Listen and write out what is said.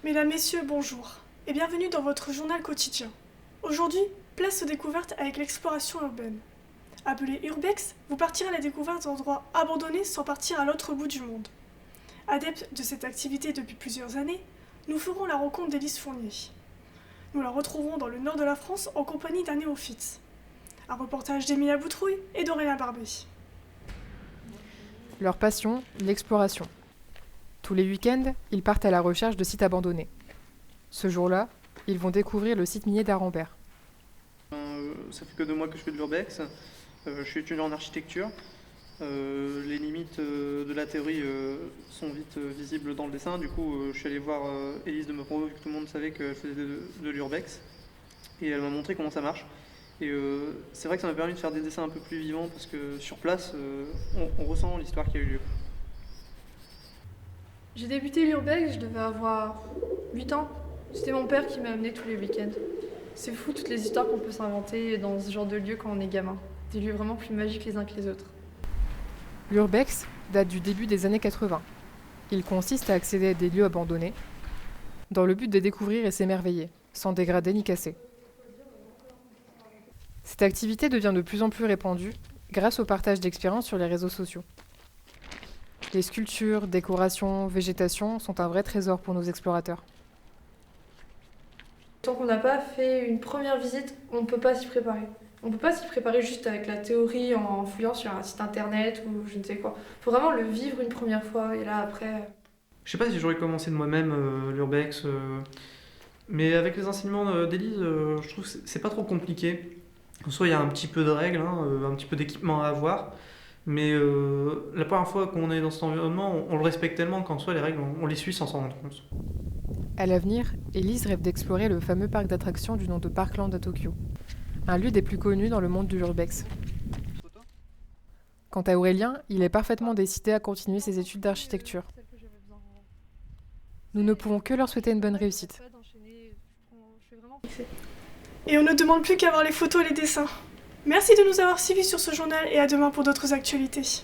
Mesdames, Messieurs, bonjour et bienvenue dans votre journal quotidien. Aujourd'hui, place aux découvertes avec l'exploration urbaine. Appelé Urbex, vous partirez à la découverte d'endroits abandonnés sans partir à l'autre bout du monde. Adepte de cette activité depuis plusieurs années, nous ferons la rencontre d'Élise Fournier. Nous la retrouverons dans le nord de la France en compagnie d'un néophyte. Un reportage d'Emilia Boutrouille et d'Aurélien Barbet. Leur passion, l'exploration. Tous les week-ends, ils partent à la recherche de sites abandonnés. Ce jour-là, ils vont découvrir le site minier d'Arambert. Ça fait que 2 mois que je fais de l'urbex. Je suis étudiant en architecture. Les limites de la théorie sont vite visibles dans le dessin. Du coup, je suis allé voir Élise de Meurot, vu que tout le monde savait qu'elle faisait de l'urbex. Et elle m'a montré comment ça marche. Et c'est vrai que ça m'a permis de faire des dessins un peu plus vivants parce que sur place, on ressent l'histoire qui a eu lieu. J'ai débuté l'urbex, je devais avoir 8 ans. C'était mon père qui m'a amené tous les week-ends. C'est fou toutes les histoires qu'on peut s'inventer dans ce genre de lieux quand on est gamin. Des lieux vraiment plus magiques les uns que les autres. L'urbex date du début des années 80. Il consiste à accéder à des lieux abandonnés dans le but de découvrir et s'émerveiller, sans dégrader ni casser. Cette activité devient de plus en plus répandue grâce au partage d'expériences sur les réseaux sociaux. Les sculptures, décorations, végétation sont un vrai trésor pour nos explorateurs. Tant qu'on n'a pas fait une première visite, on ne peut pas s'y préparer. On ne peut pas s'y préparer juste avec la théorie en fouillant sur un site internet ou je ne sais quoi. Il faut vraiment le vivre une première fois et là après... Je sais pas si j'aurais commencé de moi-même l'urbex, mais avec les enseignements d'Élise, je trouve que c'est pas trop compliqué. En soi, il y a un petit peu de règles, un petit peu d'équipement à avoir, mais la première fois qu'on est dans cet environnement, on le respecte tellement qu'en soi, les règles, on les suit sans s'en rendre compte. À l'avenir, Élise rêve d'explorer le fameux parc d'attractions du nom de Parkland à Tokyo, un lieu des plus connus dans le monde de l'urbex. Quant à Aurélien, il est parfaitement décidé à continuer ses études d'architecture. Nous ne pouvons que leur souhaiter une bonne réussite. Et on ne demande plus qu'à voir les photos et les dessins. Merci de nous avoir suivis sur ce journal et à demain pour d'autres actualités.